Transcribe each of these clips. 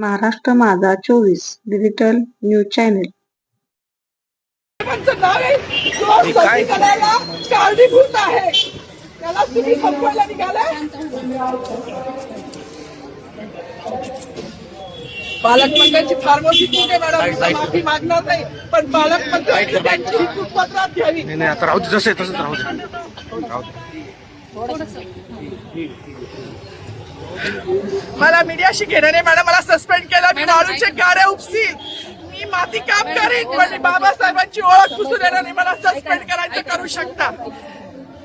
महाराष्ट्र माझा 24 digital news channel. नाव आहे जो संविधानाला कारणीभूत आहे त्याला तुम्ही संपवायला निघालाय. पालकमंत्र्यांची फार मोठी चूक आहे मॅडम, माफी मागणार नाही, पण पालकमंत्र्यांनी त्यांची ही चूक पत्रात घ्यावी. नाही आता राहू दे, जसं तसंच राहू दे. मला मीडियाशी घेणं नाही मॅडम, मला सस्पेंड केलं, मी वाळूचे गाड्या उपसील, मी माती काम करीन, पण बाबासाहेबांची ओळख पुसून येणार नाही. मला सस्पेंड करायचं करू शकता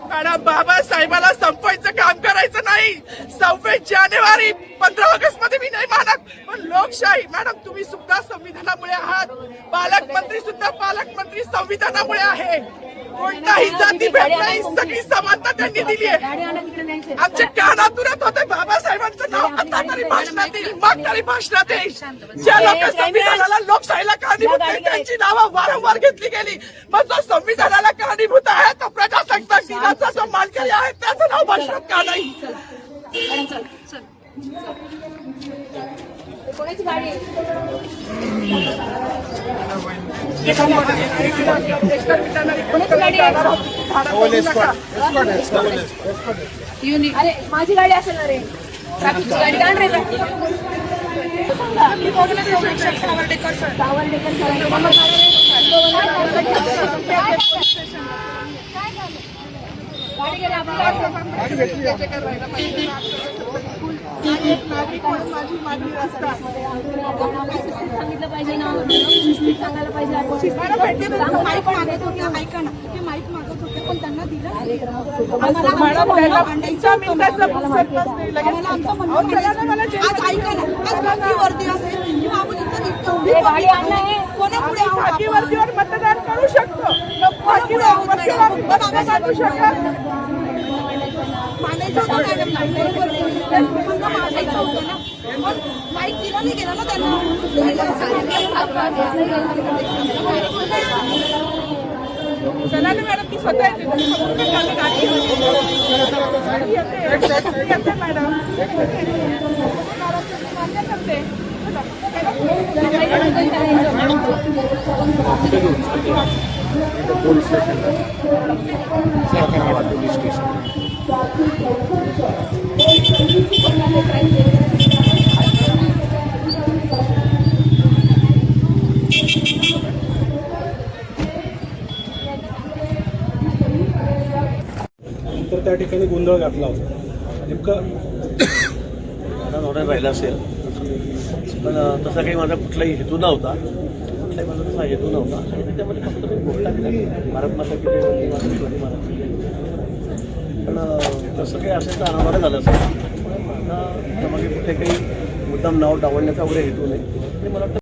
मॅडम. बाबासाहेबाला संपवायचं काम करायचं नाही. 26 जानेवारी 15 ऑगस्ट मध्ये मी नाही मानत, पण लोकशाही मॅडम तुम्ही सुद्धा संविधानामुळे आहात. पालकमंत्री सुद्धा पालकमंत्री संविधानामुळे आहे. कोणताही जाती भेट नाही, सगळी समानता त्यांनी दिली आहे. आमच्या कानातून होते बाबासाहेबांचं नाव आता तरी भाषणात येईल, मग तरी भाषणात येईल. ज्या लोक संविधानाला लोकशाहीला कारणीभूत आहे त्यांची नावं वारंवार घेतली गेली, मग जो संविधानाला कारणीभूत आहे तो प्रजासत्ताक दिनाचा जो मानकरी आहे त्याचं नाव भाषणात का नाही? कोणाची गाडी अरे माझी गाडी असेल ना रे, ट्रॅफिकची गाडी काढ रे. नागरिक म्हणून माझी मागणी रस्ता सांगितलं पाहिजे ना, सांगायला पाहिजे. ऐका ना, ते माईक मागत होते पण त्यांना दिलं. आज ऐका ना, आज खाकी वर्दी असेल किंवा आपण कोणापुढे खाकीवर्दीवर मतदान करू शकतो, माईक दिला नाही गेला ना त्यांना. चला ना मॅडम, ती स्वतः येते मॅडम. पोलीस स्टेशन तर त्या ठिकाणी गोंधळ घातला होता. नेमकं ऑर्डर राहिला असेल, पण तसा काही माझा कुठलाही हेतू नव्हता. कुठलाही माझा तसा हेतू नव्हता आणि त्याच्यामध्ये फक्त मी घोषणा केली, भारत माता की जय, वंदे मातरम, शिवाजी महाराज की जय. पण तसं काही असेल तर अनावर झालं असेल. त्यामागे कुठे काही मुद्दाम नाव डावलण्याचा वगैरे हेतू नाही. आणि मला वाटतं